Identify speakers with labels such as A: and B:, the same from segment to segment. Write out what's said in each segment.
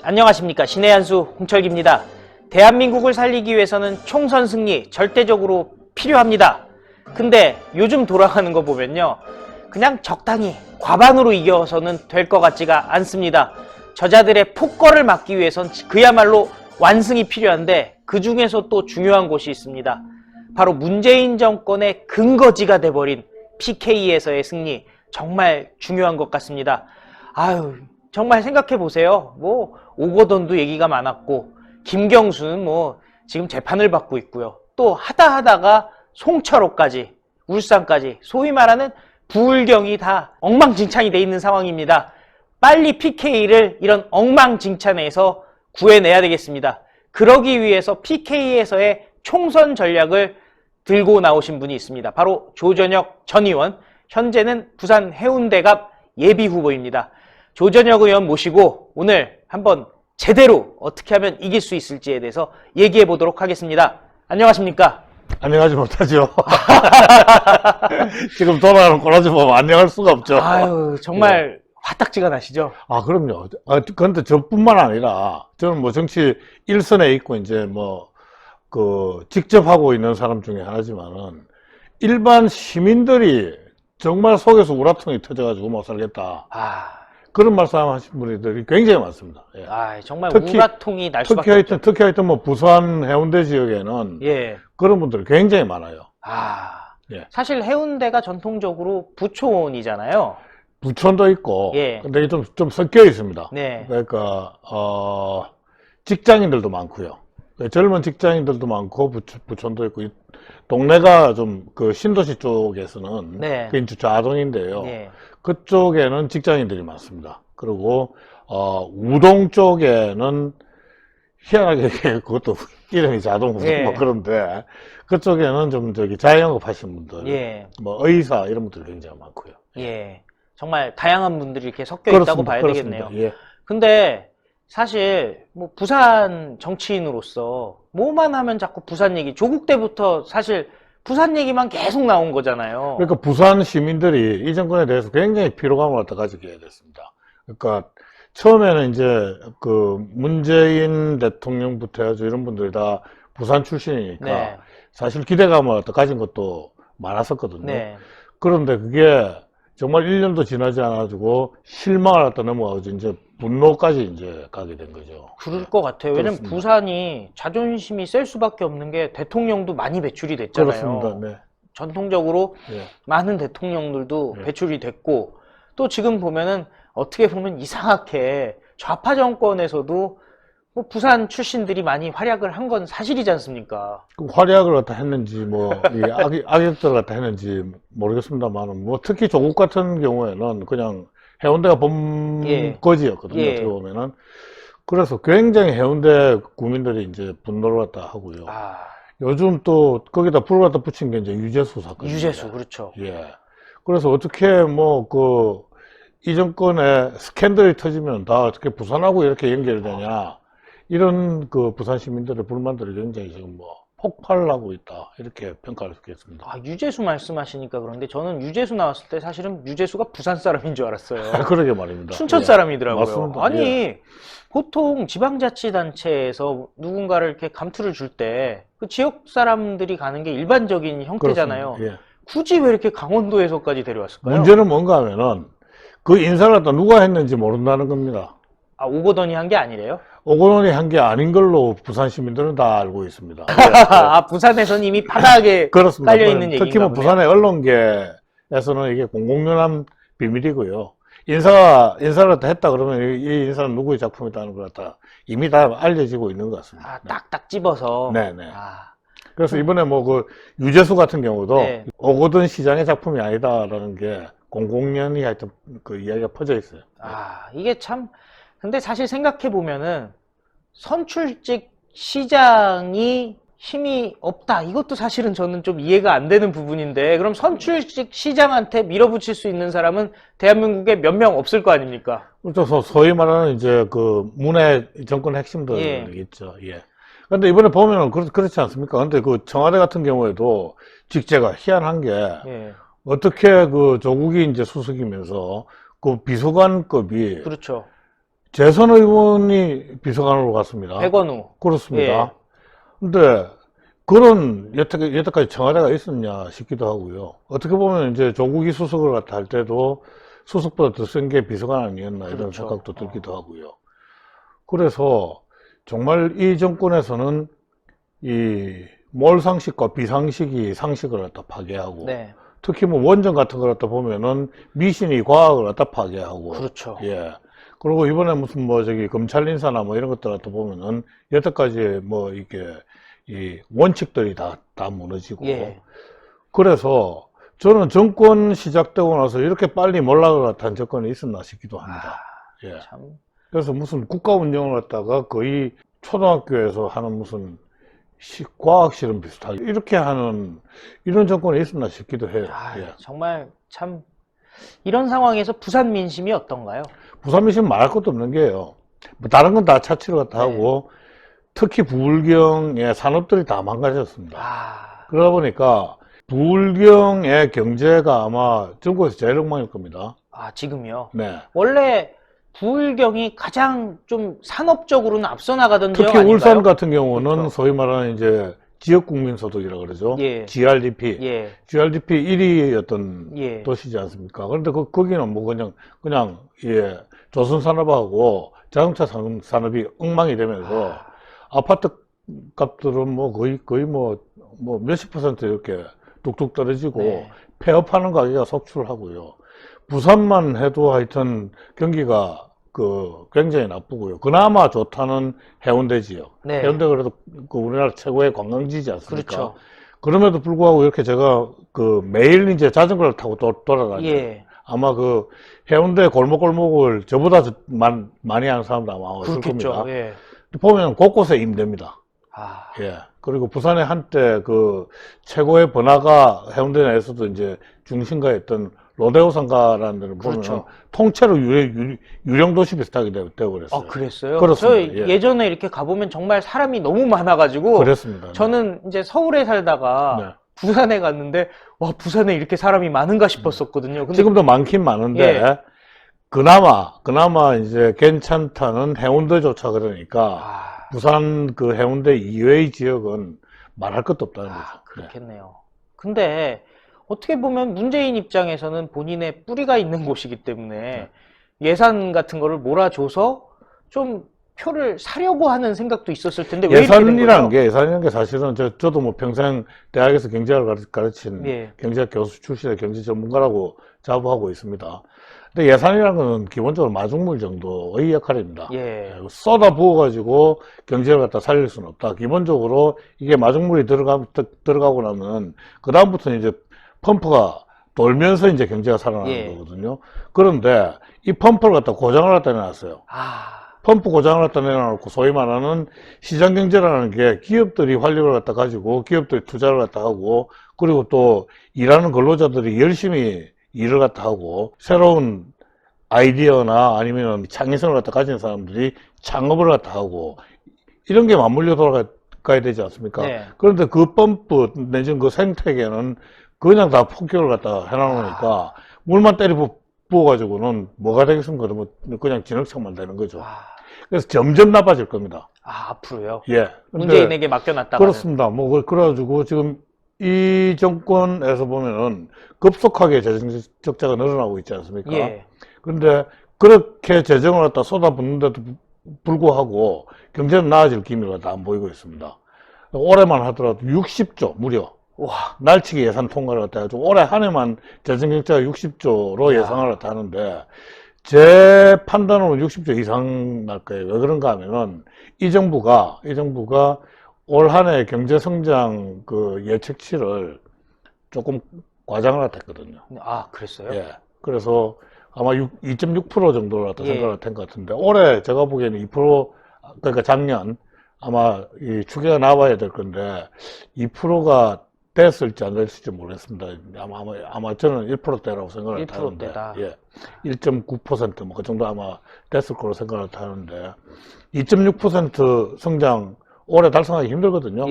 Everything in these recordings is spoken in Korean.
A: 안녕하십니까. 신의 한수 홍철기입니다. 대한민국을 살리기 위해서는 총선 승리 절대적으로 필요합니다. 근데 요즘 돌아가는 거 보면요, 그냥 적당히 과반으로 이겨서는 될 것 같지가 않습니다. 저자들의 폭거를 막기 위해선 그야말로 완승이 필요한데, 그 중에서 또 중요한 곳이 있습니다. 바로 문재인 정권의 근거지가 돼버린 PK에서의 승리, 정말 중요한 것 같습니다. 아유, 정말 생각해 보세요. 뭐 오거돈도 얘기가 많았고, 김경수는 뭐 지금 재판을 받고 있고요. 또 하다가 송철호까지, 울산까지, 소위 말하는 부울경이 다 엉망진창이 돼 있는 상황입니다. 빨리 PK를 이런 엉망진창에서 구해내야 되겠습니다. 그러기 위해서 PK에서의 총선 전략을 들고 나오신 분이 있습니다. 바로 조전혁 전 의원, 현재는 부산 해운대갑 예비후보입니다. 조전혁 의원 모시고 오늘 한번 제대로 어떻게 하면 이길 수 있을지에 대해서 얘기해 보도록 하겠습니다. 안녕하십니까?
B: 안녕하지 못하죠. 지금 돌아가는 꼬라지 보면 안녕할 수가 없죠.
A: 아유, 정말 화딱지가 나시죠?
B: 아, 그럼요. 그런데 저뿐만 아니라, 저는 뭐 정치 일선에 있고, 이제 뭐, 직접 하고 있는 사람 중에 하나지만은, 일반 시민들이 정말 속에서 우라통이 터져가지고 못 살겠다. 그런 말씀 하신 분들이 굉장히 많습니다. 예.
A: 정말 우라통이 날 수밖에 없죠.
B: 특히 하여튼 뭐 부산 해운대 지역에는 그런 분들이 굉장히 많아요. 예.
A: 사실 해운대가 전통적으로 부촌이잖아요.
B: 부촌도 있고, 근데 이게 좀 섞여 있습니다. 그러니까, 직장인들도 많고요. 젊은 직장인들도 많고, 부촌도 있고, 동네가 좀, 신도시 쪽에서는, 그게 이제 좌동인데요. 그쪽에는 직장인들이 많습니다. 그리고, 우동 쪽에는, 희한하게, 그것도 이름이 자동 우동 뭐 그런데, 그쪽에는 좀 자영업 하시는 분들, 뭐 의사 이런 분들이 굉장히 많고요.
A: 정말 다양한 분들이 이렇게 섞여 있다고 봐야 되겠네요. 근데 사실 뭐 부산 정치인으로서 뭐만 하면 자꾸 부산 얘기, 조국 때부터 사실 부산 얘기만 계속 나온 거잖아요.
B: 그러니까 부산 시민들이 이 정권에 대해서 굉장히 피로감을 갖다 가지게 됐습니다. 그러니까 처음에는 이제 문재인 대통령부터 해서 이런 분들이 다 부산 출신이니까 사실 기대감을 갖다 가진 것도 많았었거든요. 그런데 그게 정말 1년도 지나지 않아가지고 실망을 갖다 넘어가고 이제 분노까지 이제 가게 된 거죠.
A: 그럴 것 같아요. 왜냐면 부산이 자존심이 셀 수밖에 없는 게 대통령도 많이 배출이 됐잖아요.
B: 그렇습니다.
A: 전통적으로 많은 대통령들도 배출이 됐고, 또 지금 보면은 어떻게 보면 이상하게 좌파 정권에서도 뭐 부산 출신들이 많이 활약을 한 건 사실이지 않습니까?
B: 활약을 갖다 했는지 악역들을 갖다 했는지 모르겠습니다만, 뭐 특히 조국 같은 경우에는 그냥 해운대가 본거지였거든요. 어떻게 보면은. 그래서 굉장히 해운대 구민들이 이제 분노를 갖다 하고요. 요즘 또 거기다 불을 갖다 붙인 게 이제 유재수 사건입니다.
A: 유재수, 그렇죠.
B: 그래서 어떻게 이 정권에 스캔들이 터지면 다 어떻게 부산하고 이렇게 연결되냐. 이런 부산 시민들의 불만들이 굉장히 지금 폭발을 하고 있다. 이렇게 평가할 수 있겠습니다.
A: 유재수 말씀하시니까 그런데 저는 유재수 나왔을 때 사실은 유재수가 부산 사람인 줄 알았어요.
B: 그러게 말입니다.
A: 춘천 사람이더라고요.
B: 맞습니다.
A: 아니, 보통 지방자치단체에서 누군가를 이렇게 감투를 줄 때 그 지역 사람들이 가는 게 일반적인 형태잖아요. 굳이 왜 이렇게 강원도에서까지 데려왔을까요?
B: 문제는 뭔가 하면은 그 인사를 갖다 누가 했는지 모른다는 겁니다.
A: 오거돈이 한 게 아니래요?
B: 오거돈이 한 게 아닌 걸로 부산 시민들은 다 알고 있습니다.
A: 부산에서는 이미 바닥에 깔려있는 얘기인가
B: 특히 뭐
A: 보네요.
B: 부산의 언론계에서는 이게 공공연한 비밀이고요. 인사를 갖다 했다 그러면 이 인사는 누구의 작품이다는 걸 갖다 이미 다 알려지고 있는 것 같습니다.
A: 딱딱 집어서.
B: 그래서 이번에 유재수 같은 경우도 오거돈 시장의 작품이 아니다라는 게 공공연히 하여튼 이야기가 퍼져 있어요.
A: 이게 참, 근데 사실 생각해보면은 선출직 시장이 힘이 없다. 이것도 사실은 저는 좀 이해가 안 되는 부분인데, 그럼 선출직 시장한테 밀어붙일 수 있는 사람은 대한민국에 몇 명 없을 거 아닙니까?
B: 그렇죠. 소위 말하는 이제 문해 정권 핵심들 있죠. 근데 이번에 보면은 그렇지 않습니까? 근데 청와대 같은 경우에도 직제가 희한한 게 어떻게 조국이 이제 수석이면서 비서관급이
A: 그렇죠.
B: 재선 의원이 비서관으로 갔습니다.
A: 백원우.
B: 그렇습니다.
A: 예.
B: 근데 그런 여태까지 청와대가 있었냐 싶기도 하고요. 어떻게 보면 이제 조국이 수석을 갖다 할 때도 수석보다 더 센 게 비서관 아니었나 이런
A: 그렇죠.
B: 생각도 들기도 하고요. 그래서 정말 이 정권에서는 이 몰상식과 비상식이 상식을 갖다 파괴하고
A: 네.
B: 특히 뭐 원전 같은 걸 갖다 보면은 미신이 과학을 갖다 파괴하고
A: 그렇죠.
B: 예. 그리고 이번에 무슨 뭐 저기 검찰 인사나 뭐 이런 것들 갖다 보면은 여태까지 뭐 이게 이 원칙들이 다 무너지고
A: 예.
B: 그래서 저는 정권 시작되고 나서 이렇게 빨리 몰락을 갖다 한 정권이 있었나 싶기도 합니다. 예.
A: 참.
B: 그래서 무슨 국가 운영을 갖다가 거의 초등학교에서 하는 무슨 과학 실험 비슷하게 이렇게 하는 이런 정권이 있었나 싶기도 해요. 예.
A: 정말 참 이런 상황에서 부산 민심이 어떤가요?
B: 부산 민심 말할 것도 없는 게요. 뭐 다른 건 다 차치를 갖다 하고 특히 부울경의 산업들이 다 망가졌습니다. 그러다 보니까 부울경의 경제가 아마 전국에서 제일 엉망일 겁니다.
A: 지금요?
B: 네.
A: 원래 부울경이 가장 좀 산업적으로는 앞서 나가던 지역
B: 특히
A: 아닌가요?
B: 울산 같은 경우는
A: 그렇죠.
B: 소위 말하는 이제 지역국민소득이라고 그러죠.
A: 예.
B: GRDP.
A: 예.
B: GRDP 1위였던
A: 예.
B: 도시지 않습니까? 그런데 거기는 뭐 그냥 예, 조선산업하고 자동차 산업이 엉망이 되면서 아파트 값들은 뭐 거의 뭐 몇십 % 이렇게 뚝뚝 떨어지고
A: 네.
B: 폐업하는 가게가 속출하고요. 부산만 해도 하여튼 경기가 굉장히 나쁘고요. 그나마 좋다는 해운대 지역.
A: 네.
B: 해운대가 그래도 우리나라 최고의 관광지지 않습니까?
A: 그렇죠.
B: 그럼에도 불구하고 이렇게 제가 매일 이제 자전거를 타고 돌아다니죠.
A: 예.
B: 아마 해운대 골목골목을 저보다 많이 하는 사람도 아마 없을 겁니다.
A: 예.
B: 보면 곳곳에 임대입니다. 예. 그리고 부산에 한때 최고의 번화가 해운대 내에서도 이제 중심가였던 로데오 상가라는 데를 보면
A: 그렇죠.
B: 통째로 유령 도시 비슷하게 되고 그랬어요.
A: 그랬어요?
B: 그렇습니다.
A: 저 예전에 이렇게 가보면 정말 사람이 너무 많아가지고
B: 그랬습니다.
A: 저는 이제 서울에 살다가
B: 네.
A: 부산에 갔는데 와 부산에 이렇게 사람이 많은가 싶었었거든요. 근데
B: 지금도 많긴 많은데 그나마 이제 괜찮다는 해운대조차 그러니까 부산 해운대 이외의 지역은 말할 것도 없다는 거죠.
A: 그렇겠네요. 근데 어떻게 보면 문재인 입장에서는 본인의 뿌리가 있는 곳이기 때문에 예산 같은 거를 몰아줘서 좀 표를 사려고 하는 생각도 있었을 텐데 왜 이렇게 된 거죠?
B: 예산이라는 게 사실은 저도 뭐 평생 대학에서 경제학을 가르친 경제학 교수 출신의 경제 전문가라고 자부하고 있습니다. 근데 예산이라는 건 기본적으로 마중물 정도의 역할입니다. 쏟아 부어가지고 경제를 갖다 살릴 수는 없다. 기본적으로 이게 마중물이 들어가고 나면 그다음부터는 이제 펌프가 돌면서 이제 경제가 살아나는 거거든요. 그런데 이 펌프를 갖다 고장을 갖다 내놨어요. 펌프 고장을 갖다 내놔놓고 소위 말하는 시장 경제라는 게 기업들이 활력을 갖다 가지고 기업들이 투자를 갖다 하고 그리고 또 일하는 근로자들이 열심히 일을 갖다 하고 새로운 아이디어나 아니면 창의성을 갖다 가진 사람들이 창업을 갖다 하고 이런 게 맞물려 돌아가야 되지 않습니까? 그런데 그 펌프 내지는 그 생태계는 그냥 다 폭격을 갖다 해놔놓으니까 물만 때려 부어가지고는 뭐가 되겠습니까? 그냥 진흙탕만 되는 거죠. 그래서 점점 나빠질 겁니다.
A: 앞으로요?
B: 예.
A: 문재인에게 맡겨놨다가
B: 그렇습니다. 뭐 그래가지고 지금 이 정권에서 보면은 급속하게 재정 적자가 늘어나고 있지 않습니까? 그런데 그렇게 재정을 갖다 쏟아붓는데도 불구하고 경제는 나아질 기미가 다 안 보이고 있습니다. 올해만 하더라도 60조 무려 날치기 예산 통과를 갖다 해가지고 올해 한 해만 재정 적자가 60조로 예상을 갖다 하는데 제 판단으로는 60조 이상 날 거예요. 왜 그런가 하면은 이 정부가 올 한 해 경제 성장 예측치를 조금 과장을 갖다 했거든요.
A: 그랬어요?
B: 예. 그래서 아마 2.6% 정도로 갖다 생각을 한 것 같은데 올해 제가 보기에는 2% 그러니까 작년 아마 이 추계가 나와야 될 건데 2%가 됐을지 안 됐을지 모르겠습니다. 아마 저는 1%대라고 생각을 하는데, 1.9% 뭐 그 정도 아마 됐을 거로 생각을 하는데, 2.6% 성장 올해 달성하기 힘들거든요.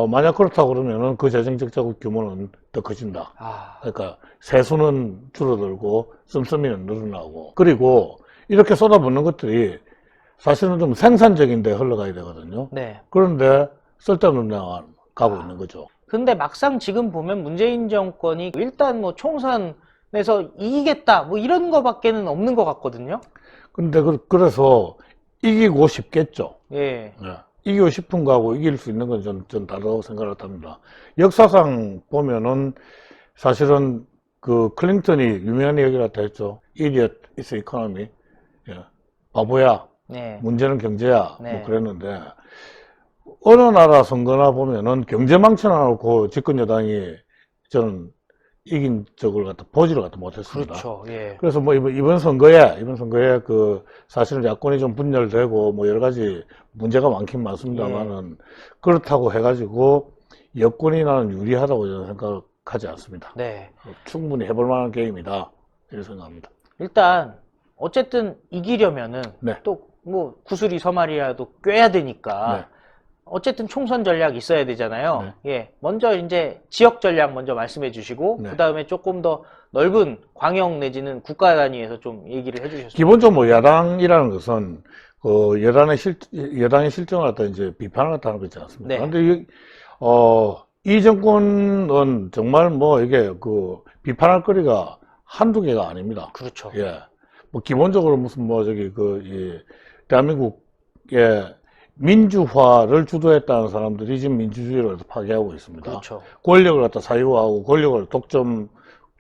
B: 만약 그렇다고 그러면은 그 재정 적자 규모는 더 커진다. 그러니까 세수는 줄어들고 씀씀이는 늘어나고, 그리고 이렇게 쏟아붓는 것들이 사실은 좀 생산적인 데 흘러가야 되거든요.
A: 네.
B: 그런데 쓸데없는 데 가고 있는 거죠.
A: 근데 막상 지금 보면 문재인 정권이 일단 뭐 총선에서 이기겠다 뭐 이런 거밖에는 없는 것 같거든요.
B: 근데 그래서 이기고 싶겠죠.
A: 예.
B: 네. 이기고 싶은 거하고 이길 수 있는 건 전 다르다고 생각을 합니다. 역사상 보면은 사실은 그 클린턴이 유명한 얘기를 갖다 했죠. Idiot is economy. 예. 바보야.
A: 네.
B: 문제는 경제야.
A: 네.
B: 뭐 그랬는데 어느 나라 선거나 보면은 경제 망쳐놔놓고 집권 여당이 저는 이긴 적을 갖다 보지를 갖다 못했습니다.
A: 그렇죠. 예.
B: 그래서 뭐 이번 선거에 그 사실은 야권이 좀 분열되고 뭐 여러 가지 문제가 많긴 많습니다만은 그렇다고 해가지고 여권이 나는 유리하다고 저는 생각하지 않습니다.
A: 네.
B: 충분히 해볼 만한 게임이다 이렇게 생각합니다.
A: 일단 어쨌든 이기려면은
B: 네.
A: 또 뭐 구슬이 서말이라도 꿰야 되니까
B: 네.
A: 어쨌든 총선 전략 있어야 되잖아요.
B: 네.
A: 예. 먼저 이제 지역 전략 먼저 말씀해 주시고
B: 네.
A: 그다음에 조금 더 넓은 광역 내지는 국가 단위에서 좀 얘기를 해 주셨습니다.
B: 기본적으로 뭐 야당이라는 것은 그 여당의 실정을 갖다 이제 비판을 갖다 하는 거 있지 않습니까?
A: 네.
B: 근데 이 정권은 정말 뭐 이게 그 비판할 거리가 한두 개가 아닙니다.
A: 그렇죠.
B: 예. 뭐 기본적으로 무슨 뭐 저기 대한민국의 민주화를 주도했다는 사람들이 지금 민주주의를 파괴하고 있습니다.
A: 그렇죠.
B: 권력을 갖다 사유화하고 권력을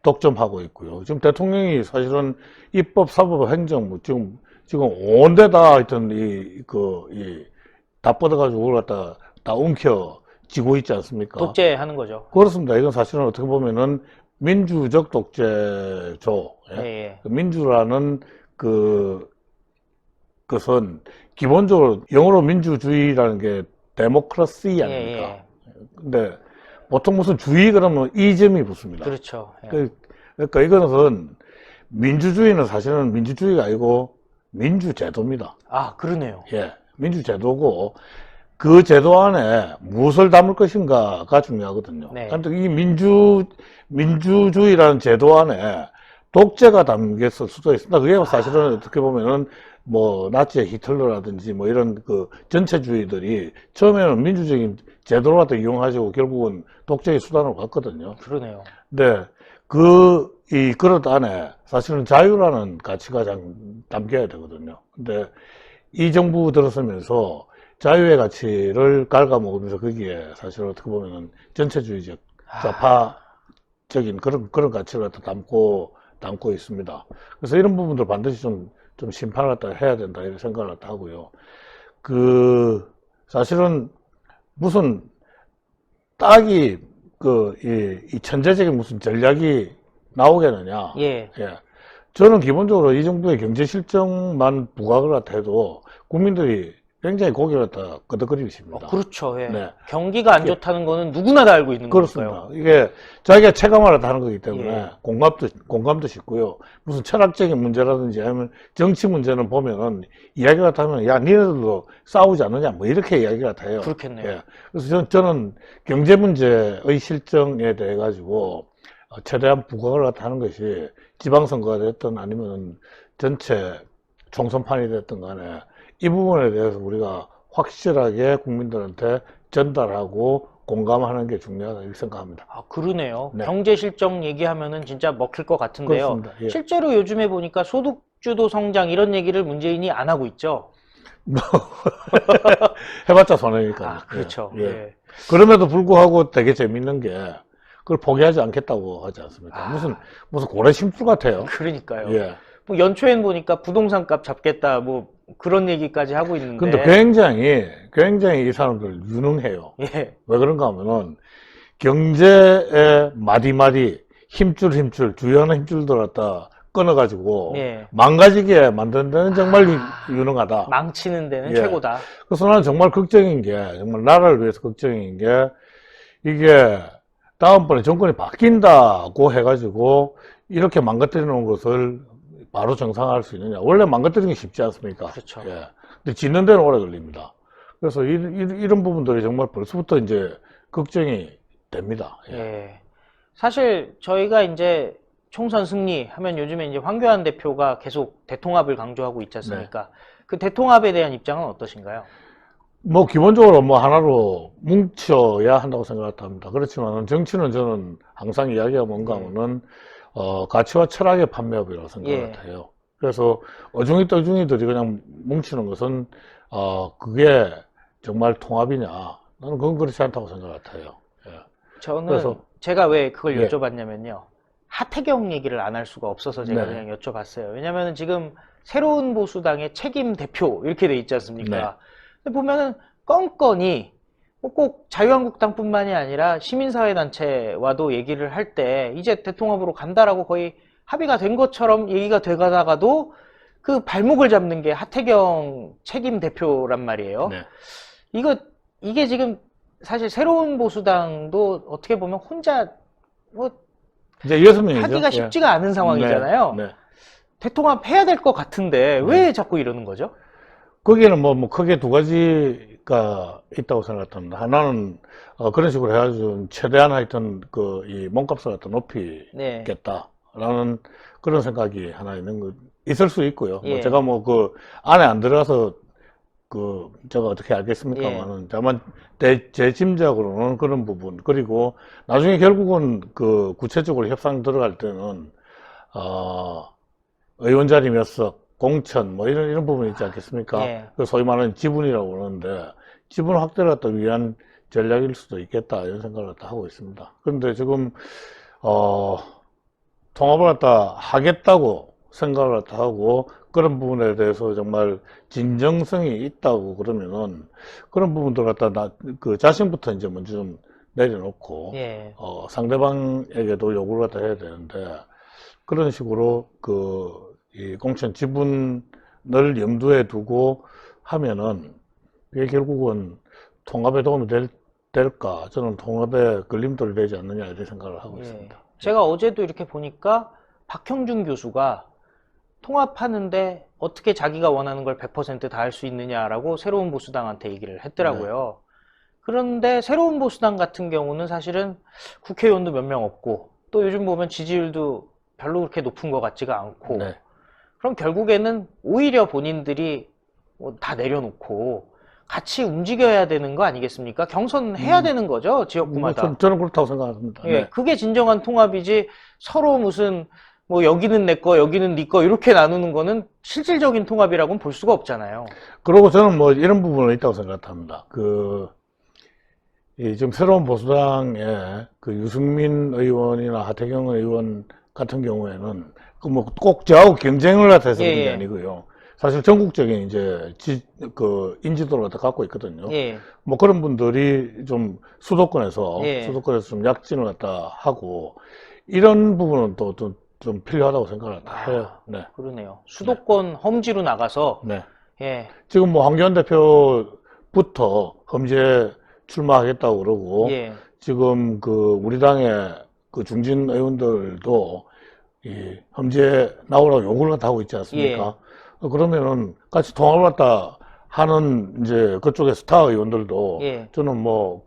B: 독점하고 있고요. 지금 대통령이 사실은 입법, 사법, 행정 뭐 지금 온 데다 하여튼 다 뻗어가지고 그걸 갖다 다 움켜쥐고 있지 않습니까?
A: 독재하는 거죠.
B: 그렇습니다. 이건 사실은 어떻게 보면은 민주적 독재죠. 예?
A: 예.
B: 민주라는 것은 기본적으로 영어로 민주주의라는 게 데모크라시 아닙니까? 근데 보통 무슨 주의 그러면 이점이 붙습니다.
A: 그렇죠. 예.
B: 그러니까 이것은 민주주의는 사실은 민주주의가 아니고 민주제도입니다.
A: 아, 그러네요.
B: 예, 민주제도고 그 제도 안에 무엇을 담을 것인가가 중요하거든요.
A: 네.
B: 그런데 이 민주주의라는 제도 안에 독재가 담겼을 수도 있습니다. 그게 사실은 어떻게 보면은 뭐 나치의 히틀러라든지 뭐 이런 그 전체주의들이 처음에는 민주적인 제도를 갖다 이용하시고 결국은 독재의 수단으로 갔거든요.
A: 그러네요.
B: 네, 이 그릇 안에 사실은 자유라는 가치가 담겨야 되거든요. 근데 이 정부 들어서면서 자유의 가치를 갉아먹으면서 거기에 사실 어떻게 보면은 전체주의적 좌파적인 그런 가치를 갖다 담고 있습니다. 그래서 이런 부분들 반드시 좀 심판을 갖다 해야 된다 이런 생각을 갖다 하고요. 사실은 무슨 딱이 이 천재적인 무슨 전략이 나오겠느냐.
A: 예.
B: 저는 기본적으로 이 정부의 경제 실정만 부각을 갖다 해도 국민들이 굉장히 고개를 갖다 끄덕거리십니다.
A: 그렇죠. 예.
B: 네.
A: 경기가 안 좋다는 거는 누구나 다 알고 있는
B: 그렇습니다.
A: 거니까요.
B: 이게 자기가 체감하려 하는 거기 때문에
A: 예.
B: 공감도 쉽고요. 무슨 철학적인 문제라든지 아니면 정치 문제는 보면은 이야기가 하면 야 니네들도 싸우지 않느냐 뭐 이렇게 이야기가 돼요.
A: 그렇겠네요.
B: 예. 그래서 저는 경제 문제의 실정에 대해 가지고 최대한 부각을 갖다 하는 것이 지방선거가 됐든 아니면 전체 총선판이 됐든 간에 이 부분에 대해서 우리가 확실하게 국민들한테 전달하고 공감하는 게 중요하다 이렇게 생각합니다.
A: 아, 그러네요.
B: 네.
A: 경제 실정 얘기하면은 진짜 먹힐 것 같은데요.
B: 그렇습니다. 예.
A: 실제로 요즘에 보니까 소득주도 성장 이런 얘기를 문재인이 안 하고 있죠.
B: 해봤자 손해니까.
A: 아, 그렇죠.
B: 예.
A: 예.
B: 그럼에도 불구하고 되게 재밌는 게 그걸 포기하지 않겠다고 하지 않습니까? 무슨 고래 심술 같아요.
A: 그러니까요.
B: 예.
A: 뭐 연초엔 보니까 부동산 값 잡겠다 뭐 그런 얘기까지 하고 있는데.
B: 근데 굉장히 이 사람들 유능해요.
A: 예.
B: 왜 그런가 하면은 경제의 마디마디 힘줄 주요하는 힘줄들 갖다 끊어가지고
A: 예.
B: 망가지게 만드는 데는 정말 유능하다.
A: 망치는 데는
B: 예.
A: 최고다.
B: 그래서 나는 정말 걱정인 게 정말 나라를 위해서 걱정인 게 이게 다음번에 정권이 바뀐다고 해가지고 이렇게 망가뜨리는 것을 바로 정상화할 수 있느냐. 원래 망가뜨리는 게 쉽지 않습니까?
A: 그렇죠.
B: 예. 근데 짓는 데는 오래 걸립니다. 그래서 이런 부분들이 정말 벌써부터 이제 걱정이 됩니다. 예.
A: 예. 사실 저희가 이제 총선 승리하면 요즘에 이제 황교안 대표가 계속 대통합을 강조하고 있지 않습니까? 네. 그 대통합에 대한 입장은 어떠신가요?
B: 뭐 기본적으로 뭐 하나로 뭉쳐야 한다고 생각합니다. 그렇지만 정치는 저는 항상 이야기가 뭔가 하면은 가치와 철학의 판매업이라고 생각을 해요. 그래서 어중이떠중이들이 그냥 뭉치는 것은 그게 정말 통합이냐? 나는 그건 그렇지 않다고 생각을 해요. 예.
A: 저는 그래서 제가 왜 그걸 여쭤봤냐면요. 하태경 얘기를 안 할 수가 없어서 제가 그냥 여쭤봤어요. 왜냐면은 지금 새로운 보수당의 책임 대표 이렇게 돼 있지 않습니까? 근데 보면은 건건이 꼭 자유한국당뿐만이 아니라 시민사회단체와도 얘기를 할 때 이제 대통합으로 간다라고 거의 합의가 된 것처럼 얘기가 돼가다가도 그 발목을 잡는 게 하태경 책임 대표란 말이에요. 이게 지금 사실 새로운 보수당도 어떻게 보면 혼자 뭐
B: 이제 6명이죠.
A: 하기가 쉽지가 않은 상황이잖아요. 대통합 해야 될 것 같은데 왜 자꾸 이러는 거죠?
B: 거기에는 뭐 크게 두 가지가 있다고 생각합니다. 하나는 그런 식으로 해가지고 최대한 하여튼 이 몸값을 갖다 높이겠다라는 그런 생각이 하나 있는 거 있을 수 있고요. 뭐 제가 뭐 그 안에 안 들어가서 제가 어떻게 알겠습니까만은 다만 제 짐작으로는 그런 부분, 그리고 나중에 결국은 구체적으로 협상 들어갈 때는 의원 자리 몇 석, 공천 뭐 이런 부분이 있지 않겠습니까? 그 소위 말하는 지분이라고 그러는데 지분 확대를 갖다 위한 전략일 수도 있겠다 이런 생각을 갖다 하고 있습니다. 그런데 지금 통합을 갖다 하겠다고 생각을 갖다 하고 그런 부분에 대해서 정말 진정성이 있다고 그러면은 그런 부분들 갖다 자신부터 이제 먼저 좀 내려놓고 상대방에게도 요구를 갖다 해야 되는데 그런 식으로 이 공천 지분을 염두에 두고 하면은 이게 결국은 통합에 도움이 될까? 저는 통합에 걸림돌이 되지 않느냐 이런 생각을 하고 있습니다.
A: 제가 어제도 이렇게 보니까 박형준 교수가 통합하는데 어떻게 자기가 원하는 걸 100% 다 할 수 있느냐라고 새로운 보수당한테 얘기를 했더라고요. 그런데 새로운 보수당 같은 경우는 사실은 국회의원도 몇 명 없고 또 요즘 보면 지지율도 별로 그렇게 높은 것 같지가 않고 그럼 결국에는 오히려 본인들이 다 내려놓고 같이 움직여야 되는 거 아니겠습니까? 경선해야 되는 거죠, 지역구마다.
B: 저는 그렇다고 생각합니다.
A: 그게 진정한 통합이지 서로 무슨 뭐 여기는 내 거, 여기는 네 거 이렇게 나누는 거는 실질적인 통합이라고는 볼 수가 없잖아요.
B: 그리고 저는 뭐 이런 부분은 있다고 생각합니다. 지금 새로운 보수당의 유승민 의원이나 하태경 의원 같은 경우에는 뭐 꼭 저하고 경쟁을 해서 그런 게 아니고요. 사실 전국적인 이제 인지도를 갖고 있거든요. 뭐 그런 분들이 좀 수도권에서 좀 약진을 갖다 하고 이런 부분은 또 좀 필요하다고 생각을 해요.
A: 그러네요. 수도권 험지로 나가서
B: 지금 뭐 황교안 대표부터 험지에 출마하겠다고 그러고 지금 우리 당의 중진 의원들도 이 험지에 나오라고 요구를 하고 있지 않습니까? 그러면은 같이 통합을 갖다 하는 이제 그쪽의 스타 의원들도 저는 뭐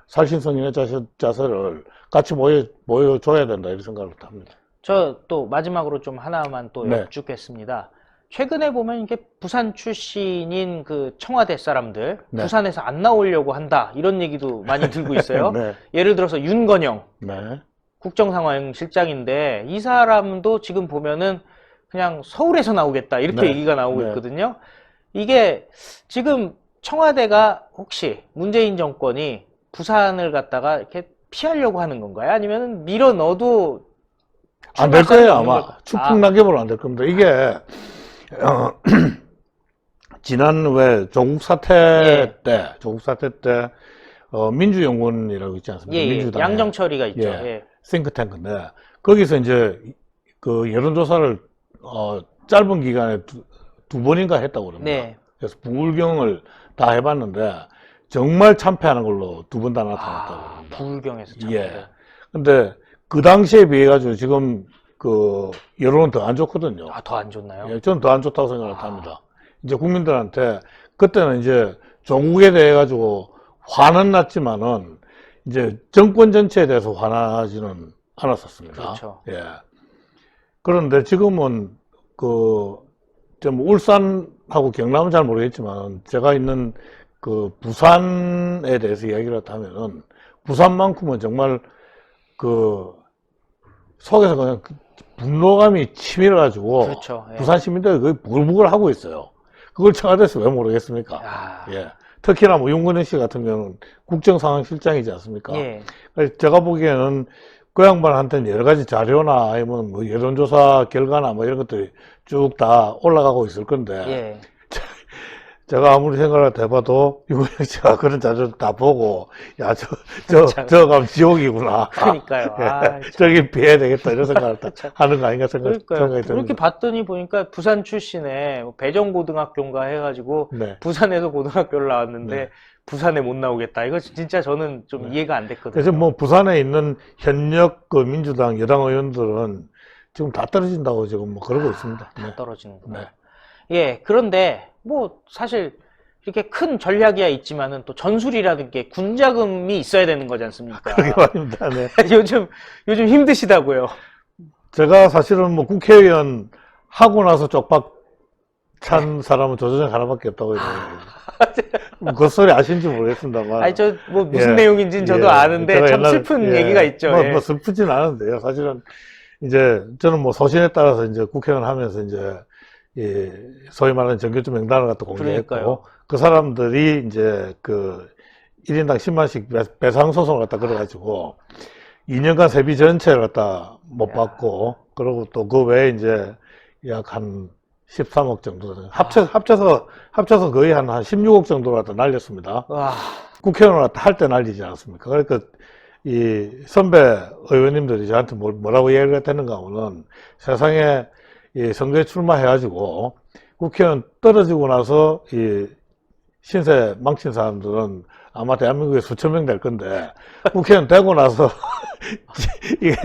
B: 살신성인의 자세를 같이 보여줘야 된다 이런 생각을 합니다.
A: 저 또 마지막으로 좀 하나만 또 여쭙겠습니다. 최근에 보면 이게 부산 출신인 청와대 사람들 부산에서 안 나오려고 한다 이런 얘기도 많이 들고 있어요. 예를 들어서 윤건영 국정상황실장인데 이 사람도 지금 보면은 그냥 서울에서 나오겠다 이렇게 얘기가 나오고 있거든요. 이게 지금 청와대가 혹시 문재인 정권이 부산을 갖다가 이렇게 피하려고 하는 건가요? 아니면 밀어 넣어도
B: 안 될 거예요 아마. 추풍 낙엽으로 안 될 겁니다. 이게 지난 조국 사태 때 민주연구원이라고 있지 않습니까? 민주당
A: 양정철이가 있죠.
B: 싱크탱크인데 거기서 이제 여론조사를 짧은 기간에 두 번인가 했다고 그럽니다. 그래서 부울경을 다 해봤는데 정말 참패하는 걸로 두 번 다 나타났다고 합니다.
A: 부울경에서 참패.
B: 근데 그 당시에 비해 가지고 지금 여론은 더 안 좋거든요.
A: 더 안 좋나요?
B: 저는 더 안 좋다고 생각을 합니다. 이제 국민들한테 그때는 이제 조국에 대해 가지고 화는 났지만은 이제 정권 전체에 대해서 화나지는 않았었습니다.
A: 그렇죠.
B: 그런데 지금은 좀 울산하고 경남은 잘 모르겠지만 제가 있는 그 부산에 대해서 이야기를 하면은 부산만큼은 정말 그 속에서 그냥 분노감이 치밀어가지고
A: 그렇죠. 예.
B: 부산 시민들이 거의 부글부글 하고 있어요. 그걸 청와대에서 왜 모르겠습니까? 예. 특히나 뭐 윤건희 씨 같은 경우는 국정상황실장이지 않습니까?
A: 예.
B: 제가 보기에는 그 양반한테는 여러 가지 자료나 아니면 뭐 여론조사 결과나 뭐 이런 것들이 쭉 다 올라가고 있을 건데
A: 예.
B: 제가 아무리 생각을 해봐도 윤건희 씨가 그런 자료를 다 보고 야 저 가면 지옥이구나.
A: 그러니까요.
B: 예, 저기 피해야 되겠다 이런 생각을 하는 거 아닌가 생각이 듭니다.
A: 그렇게 봤더니 보니까 부산 출신에 배정고등학교인가 해가지고
B: 네.
A: 부산에서 고등학교를 나왔는데
B: 네.
A: 부산에 못 나오겠다. 이거 진짜 저는 좀 이해가 안 됐거든요.
B: 그래서 뭐 부산에 있는 현역 그 민주당 여당 의원들은 지금 다 떨어진다고 지금 뭐 그러고 있습니다.
A: 다 떨어지는구나.
B: 네.
A: 예, 그런데 뭐 사실 이렇게 큰 전략이야 있지만은 또 전술이라는 게 군자금이 있어야 되는 거지 않습니까?
B: 그러게 말입니다. 네.
A: 요즘 힘드시다고요.
B: 제가 사실은 뭐 국회의원 하고 나서 쪽박 찬 사람은 조전영 하나밖에 없다고 해요. 그 소리 아신지 모르겠습니다만.
A: 아니, 뭐 무슨
B: 예,
A: 내용인지는 저도 아는데 참 슬픈 얘기가 있죠.
B: 뭐 슬프진 않은데요. 사실은 이제 저는 뭐 소신에 따라서 이제 국회의원 하면서 이제 소위 말하는 정규직 명단을 갖다 공개했고
A: 그러니까요.
B: 그 사람들이 이제 그 1인당 10만씩 배상 소송을 갖다 걸어가지고 2년간 세비 전체를 갖다 못 받고 그리고 또 그 외에 이제 약 한 13억 정도 합쳐서 거의 한 16억 정도를 갖다 날렸습니다.
A: 와.
B: 국회의원을 갖다 할 때 날리지 않았습니까? 그러니까 이 선배 의원님들이 저한테 뭐라고 이야기를 했는가 하면은 세상에 이 선거에 출마해가지고 국회의원 떨어지고 나서 이 신세 망친 사람들은 아마 대한민국에 수천 명 될 건데 국회의원 되고 나서 이게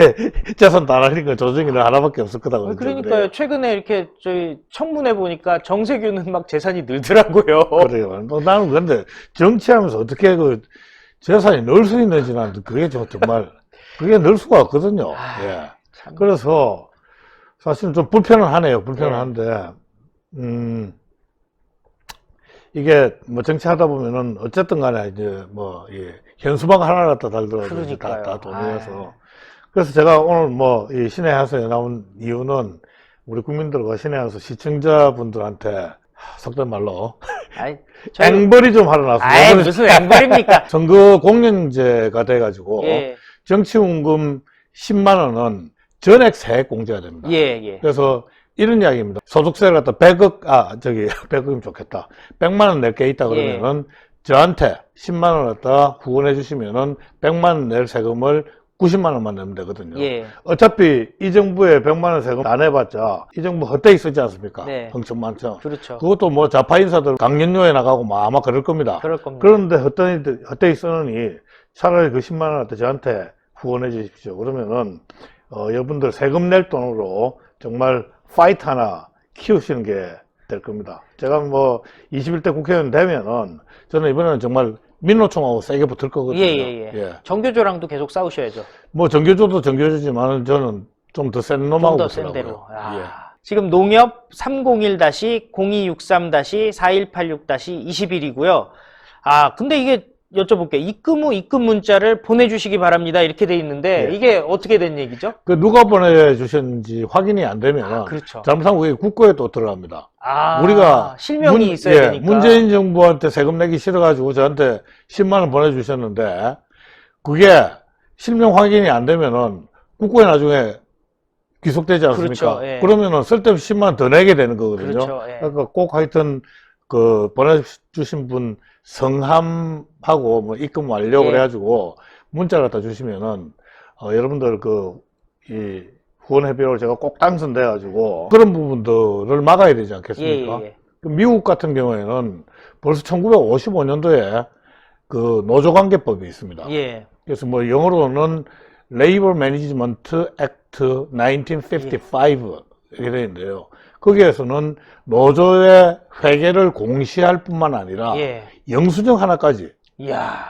B: 재산 다 날린 건 조정이는 하나밖에 없을 거다고.
A: 그러니까요. 최근에 이렇게 저희 청문회 보니까 정세균은 막 재산이 늘더라고요.
B: 그래요. 나는 근데 정치하면서 어떻게 그 재산이 늘 수 있는지 난 그게 정말 그게 늘 수가 없거든요. 예. 그래서 사실은 좀 불편하네요. 불편한데, 이게 뭐 정치하다 보면은 어쨌든 간에 이제 뭐, 현수막 하나 갖다 달더라도 다 돈이어서. 그래서 제가 오늘 뭐 이 신의 한수에 나온 이유는 우리 국민들과 신의 한수 시청자분들한테 속된 말로 앵벌이 좀 하러 나왔습니다.
A: 무슨 앵벌입니까?
B: 선거 공영제가 돼가지고 정치훈금 10만 원은 전액 세액 공제가 됩니다. 그래서 이런 이야기입니다. 소득세를 갖다 100억이면 좋겠다. 100만 원 낼 게 있다 그러면은 저한테 10만 원 갖다 후원해 주시면은 100만 원 낼 세금을 90만 원만 내면 되거든요. 어차피 이 정부에 100만 원 세금 안 해봤자 이 정부 헛되이 쓰지 않습니까? 흥청망청.
A: 그렇죠.
B: 그것도 뭐 좌파 인사들 강연료에 나가고 뭐 아마 그럴 겁니다. 그런데 헛되이 쓰느니 차라리 그 10만 원 갖다 저한테 후원해 주십시오. 그러면은 여러분들 세금 낼 돈으로 정말 파이트 하나 키우시는 게 될 겁니다. 제가 뭐 21대 국회의원 되면은 저는 이번에는 정말 민노총하고 세게 붙을 거거든요.
A: 정교조랑도 계속 싸우셔야죠.
B: 뭐 정교조도 정교조지만 저는 좀 더 센 놈하고
A: 좀 더 센 대로. 지금 농협 301-0263-4186-21이고요. 근데 이게 여쭤볼게요. 입금 문자를 보내주시기 바랍니다. 이렇게 돼 있는데 이게 어떻게 된 얘기죠?
B: 그 누가 보내주셨는지 확인이 안 되면 잘못하면 그게 국고에 또 들어갑니다. 우리가
A: 실명이 있어야 되니까.
B: 문재인 정부한테 세금 내기 싫어가지고 저한테 10만 원 보내주셨는데 그게 실명 확인이 안 되면은 국고에 나중에 귀속되지 않습니까? 그러면은 쓸데없이 10만 원 더 내게 되는 거거든요. 그러니까 꼭 하여튼 그 보내주신 분 성함하고 뭐 입금 완료 그래가지고 문자를 갖다 주시면은 여러분들 이 후원 회비를 제가 꼭 당선돼가지고 그런 부분들을 막아야 되지 않겠습니까? 미국 같은 경우에는 벌써 1955년도에 그 노조관계법이 있습니다. 그래서 뭐 영어로는 Labor Management Act 1955 이렇게 되어 있는데요. 거기에서는 노조의 회계를 공시할 뿐만 아니라 영수증 하나까지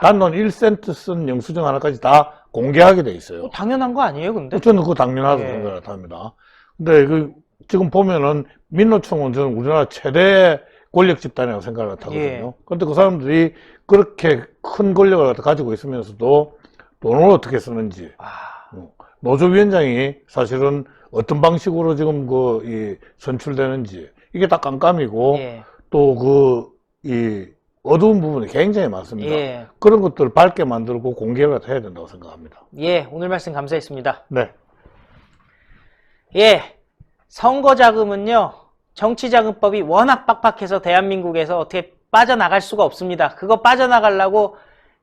B: 단돈 1센트 쓴 영수증 하나까지 다 공개하게 돼 있어요.
A: 당연한 거 아니에요, 근데?
B: 저는 그거 당연하다고 생각을 합니다. 근데 지금 보면은 민노총은 저는 우리나라 최대 권력 집단이라고 생각을 하거든요.
A: 예.
B: 그런데 그 사람들이 그렇게 큰 권력을 가지고 있으면서도 돈을 어떻게 쓰는지. 노조위원장이 사실은 어떤 방식으로 지금 선출되는지 이게 다 깜깜이고
A: 예.
B: 또 어두운 부분이 굉장히 많습니다.
A: 예.
B: 그런 것들을 밝게 만들고 공개를 해야 된다고 생각합니다.
A: 예, 오늘 말씀 감사했습니다.
B: 네.
A: 예, 선거자금은요, 정치자금법이 워낙 빡빡해서 대한민국에서 어떻게 빠져나갈 수가 없습니다. 그거 빠져나가려고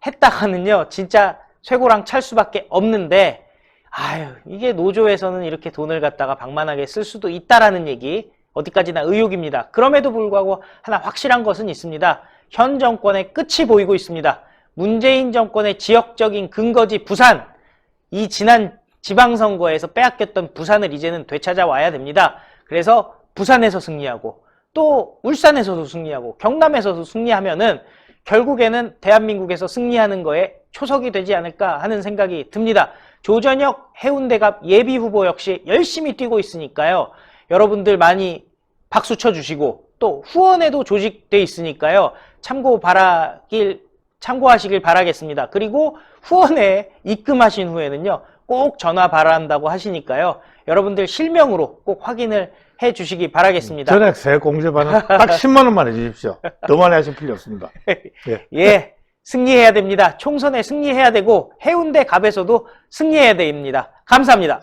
A: 했다가는요, 진짜 쇠고랑 찰 수밖에 없는데, 아유, 이게 노조에서는 이렇게 돈을 갖다가 방만하게 쓸 수도 있다라는 얘기, 어디까지나 의혹입니다. 그럼에도 불구하고 하나 확실한 것은 있습니다. 현 정권의 끝이 보이고 있습니다. 문재인 정권의 지역적인 근거지 부산, 이 지난 지방선거에서 빼앗겼던 부산을 이제는 되찾아와야 됩니다. 그래서 부산에서 승리하고 또 울산에서도 승리하고 경남에서도 승리하면은 결국에는 대한민국에서 승리하는 거에 초석이 되지 않을까 하는 생각이 듭니다. 조전혁 해운대갑 예비후보 역시 열심히 뛰고 있으니까요. 여러분들 많이 박수 쳐주시고 또 후원에도 조직돼 있으니까요. 참고하시길 바라겠습니다. 그리고 후원에 입금하신 후에는요. 꼭 전화 바란다고 하시니까요. 여러분들 실명으로 꼭 확인을 해 주시기 바라겠습니다.
B: 전액 세액 공제반은 딱 10만 원만 해주십시오. 더 많이 하실 필요 없습니다.
A: 예. 예, 승리해야 됩니다. 총선에 승리해야 되고 해운대 갑에서도 승리해야 됩니다. 감사합니다.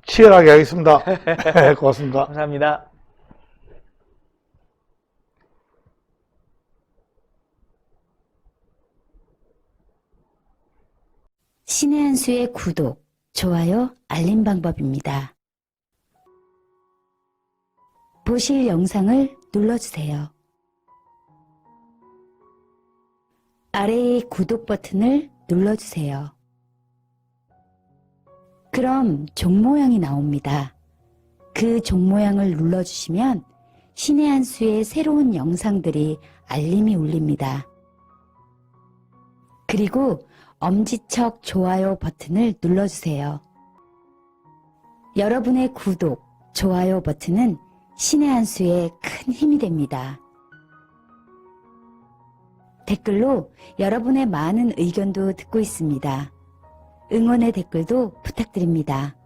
B: 치열하게 하겠습니다. 고맙습니다.
A: 감사합니다.
C: 신의 한 수의 구독, 좋아요, 알림 방법입니다. 보실 영상을 눌러주세요. 아래의 구독 버튼을 눌러주세요. 그럼 종 모양이 나옵니다. 그 종 모양을 눌러주시면 신의 한 수의 새로운 영상들이 알림이 울립니다. 그리고 엄지척 좋아요 버튼을 눌러주세요. 여러분의 구독, 좋아요 버튼은 신의 한 수에 큰 힘이 됩니다. 댓글로 여러분의 많은 의견도 듣고 있습니다. 응원의 댓글도 부탁드립니다.